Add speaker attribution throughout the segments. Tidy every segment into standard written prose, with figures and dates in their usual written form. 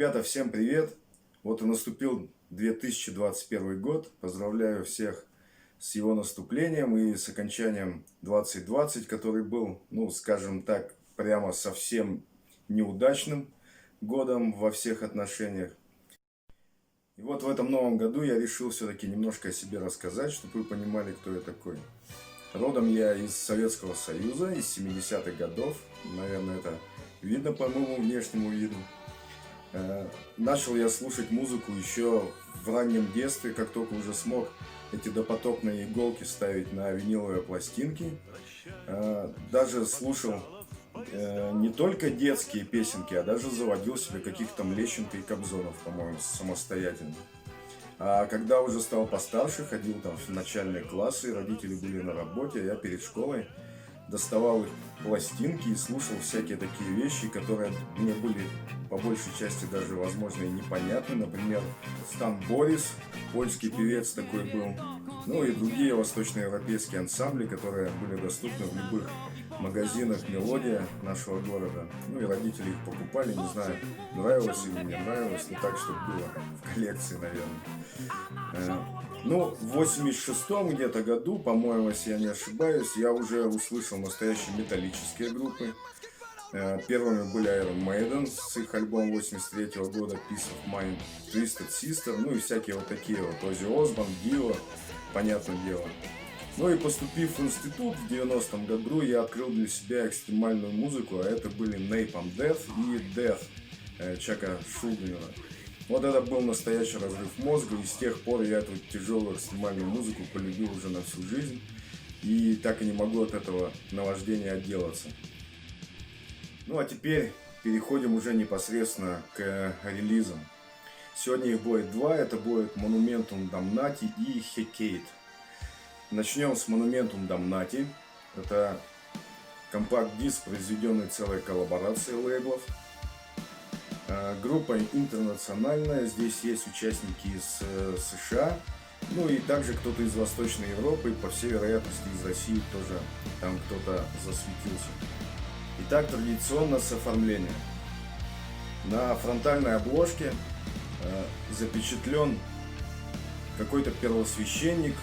Speaker 1: Ребята, всем привет! Вот и наступил 2021 год. Поздравляю всех с его наступлением и с окончанием 2020, который был, ну, скажем так, прямо совсем неудачным годом во всех отношениях. И вот в этом новом году я решил все-таки немножко о себе рассказать, чтобы вы понимали, кто я такой. Родом я из Советского Союза, из 70-х годов. Наверное, это видно по моему внешнему виду. Начал я слушать музыку еще в раннем детстве, как только уже смог эти допотопные иголки ставить на виниловые пластинки. Даже слушал не только детские песенки, а даже заводил себе каких-то Лещенко и Кобзонов, по-моему, самостоятельно. А когда уже стал постарше, ходил там в начальные классы, родители были на работе, а я перед школой доставал их пластинки и слушал всякие такие вещи, которые мне были по большей части даже, возможно, и непонятны. Например, Стан Борис, польский певец такой был, ну и другие восточноевропейские ансамбли, которые были доступны в любых магазинах «Мелодия» нашего города. Ну и родители их покупали, не знаю, нравилось или не нравилось, не так, чтобы было в коллекции, наверное. Ну, в 86-м где-то году, по-моему, если я не ошибаюсь, я уже услышал настоящие металлические группы. Первыми были Iron Maiden с их альбомом 83-го года Peace of Mind, Twisted Sister, ну и всякие вот такие вот, Оззи Осборн, Дио, понятное дело. Ну и поступив в институт в 90-м году, я открыл для себя экстремальную музыку, а это были Napalm Death и Death Чака Шульгина. Вот это был настоящий разрыв мозга, и с тех пор я эту тяжелую экстремальную музыку полюбил уже на всю жизнь, и так и не могу от этого наваждения отделаться. Ну а теперь переходим уже непосредственно к релизам. Сегодня их будет два, это будет Monumentum Damnati и Hecate. Начнем с Monumentum Damnati. Это компакт-диск, произведенный целой коллаборацией лейблов. Группа интернациональная, здесь есть участники из США, ну и также кто-то из Восточной Европы, и по всей вероятности из России тоже там кто-то засветился. Итак, традиционно с оформлением. На фронтальной обложке запечатлен какой-то первосвященник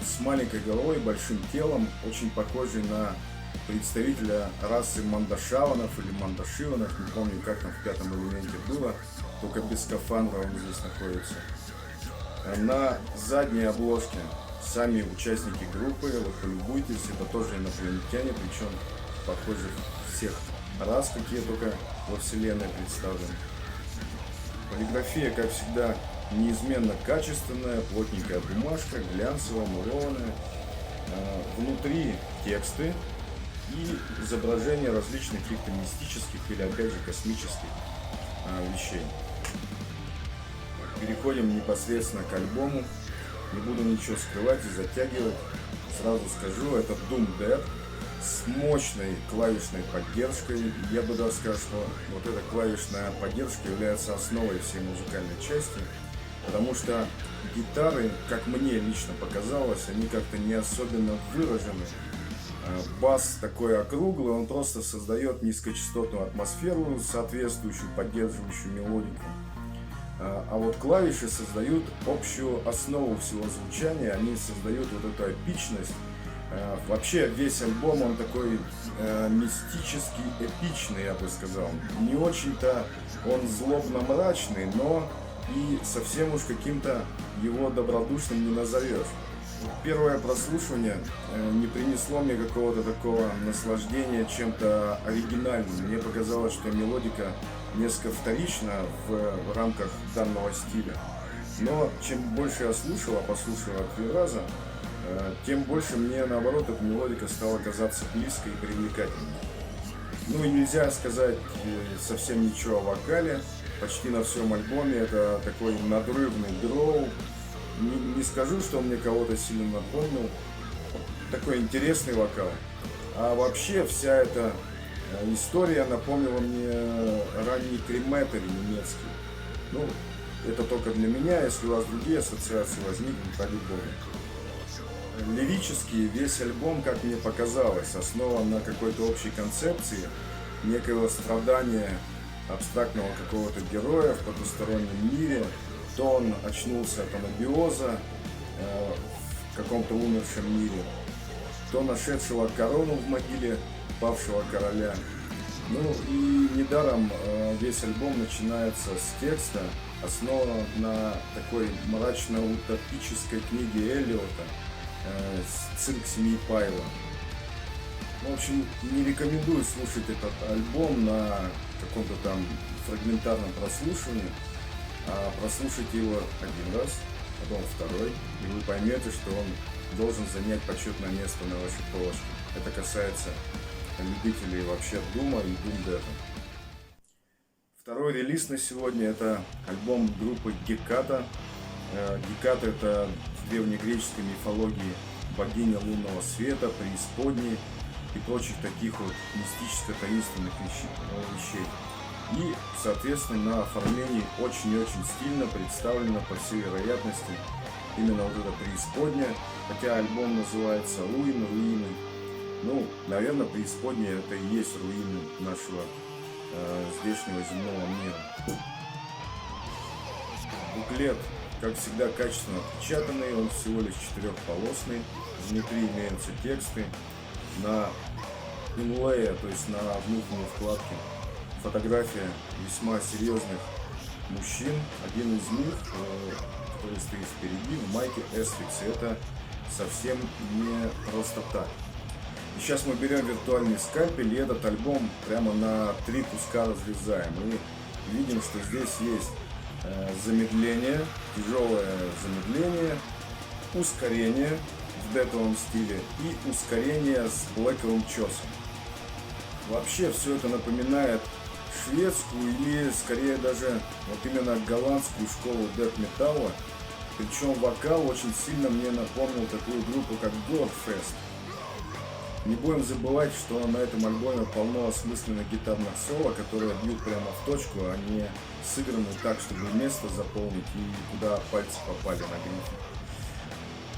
Speaker 1: с маленькой головой и большим телом, очень похожий на представителя расы Мандашаванов или Мандашиванов, не помню, как там в «Пятом элементе» было, только без скафандра он здесь находится. На задней обложке сами участники группы, вот полюбуйтесь, это тоже инопланетяне, причем похожих всех рас, какие только во вселенной представлены. Полиграфия, как всегда, неизменно качественная, плотненькая бумажка, глянцевая, мурованная. Внутри тексты и изображения различных каких-то мистических или, опять же, космических вещей. Переходим непосредственно к альбому. Не буду ничего скрывать и затягивать. Сразу скажу, это Doom Dead с мощной клавишной поддержкой. Я бы даже сказал, что вот эта клавишная поддержка является основой всей музыкальной части, потому что гитары, как мне лично показалось, они как-то не особенно выражены. Бас такой округлый, он просто создает низкочастотную атмосферу, соответствующую, поддерживающую мелодику. А вот клавиши создают общую основу всего звучания, они создают вот эту эпичность. Вообще весь альбом, он такой мистически эпичный, я бы сказал. Не очень-то он злобно-мрачный, но и совсем уж каким-то его добродушным не назовешь. Первое прослушивание не принесло мне какого-то такого наслаждения чем-то оригинальным. Мне показалось, что мелодика несколько вторична в рамках данного стиля. Но чем больше я слушал, а послушал 3 раза, тем больше мне, наоборот, эта мелодика стала казаться близкой и привлекательной. Ну и нельзя сказать совсем ничего о вокале. Почти на всем альбоме это такой надрывный дроу. Не скажу, что он мне кого-то сильно напомнил. Такой интересный вокал. А вообще вся эта история напомнила мне ранний крематори немецкий. Ну, это только для меня, если у вас другие ассоциации возникнут, по-любому. Лирически весь альбом, как мне показалось, основан на какой-то общей концепции некоего страдания абстрактного какого-то героя в потустороннем мире, то он очнулся от анабиоза в каком-то умершем мире, то нашедшего корону в могиле павшего короля. Ну и недаром весь альбом начинается с текста, основан на такой мрачно-утопической книге Эллиота «Цирк семьи Пайла». В общем, не рекомендую слушать этот альбом на каком-то там фрагментарном прослушивании, а прослушайте его один раз, потом второй, и вы поймете, что он должен занять почетное место на вашей полочке. Это касается любителей вообще дума и дум-дэта. Второй релиз на сегодня — это альбом группы Геката. Геката — это в древнегреческой мифологии богиня лунного света, преисподней и прочих таких вот мистическо-таинственных вещей. И, соответственно, на оформлении очень-очень стильно представлено, по всей вероятности, именно вот эта преисподняя, хотя альбом называется «Руины». Ну, наверное, преисподняя — это и есть руины нашего здешнего земного мира. Буклет, как всегда, качественно отпечатанный, он всего лишь 4-полосный. Внутри имеются тексты. На инлее, то есть на внутренней вкладке, фотография весьма серьезных мужчин. Один из них, который стоит впереди, в майке Эсфикс. Это совсем не просто так. И сейчас мы берем виртуальный скальпель и этот альбом прямо на 3 куска разрезаем. И видим, что здесь есть замедление, тяжелое замедление, ускорение в дэковом стиле и ускорение с блэковым чесом. Вообще все это напоминает шведскую или скорее даже вот именно голландскую школу дэт-металла. Причем вокал очень сильно мне напомнил такую группу, как Godfest. Не будем забывать, что на этом альбоме полно осмысленных гитарных соло, которые бьют прямо в точку, а не сыграны так, чтобы место заполнить и куда пальцы попали на грифе.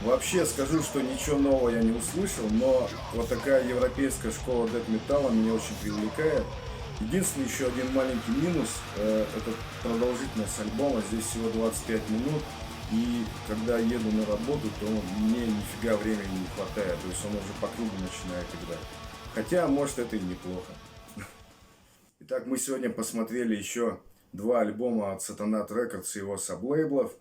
Speaker 1: Вообще скажу, что ничего нового я не услышал, но вот такая европейская школа дэт-металла меня очень привлекает. Единственный еще один маленький минус – это продолжительность альбома. Здесь всего 25 минут. И когда еду на работу, то мне нифига времени не хватает. То есть он уже по кругу начинает играть. Хотя, может, это и неплохо. Итак, мы сегодня посмотрели еще 2 альбома от Satanat Records и его саблейблов.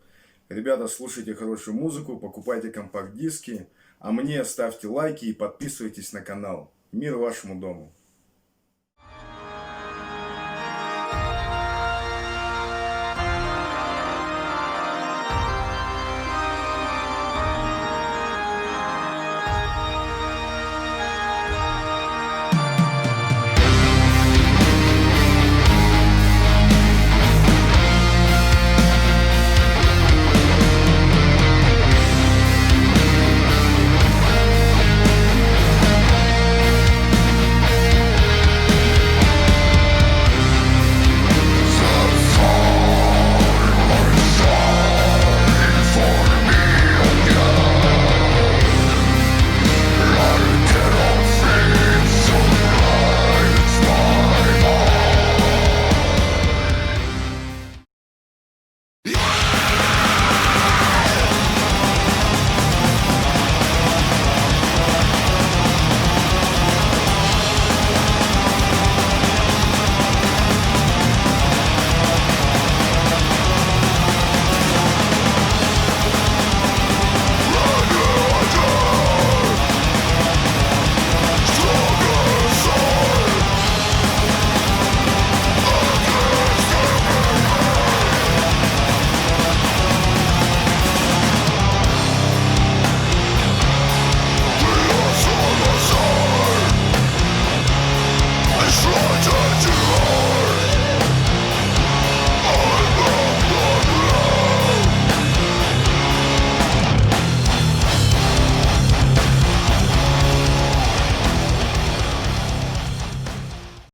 Speaker 1: Ребята, слушайте хорошую музыку, покупайте компакт-диски. А мне ставьте лайки и подписывайтесь на канал. Мир вашему дому!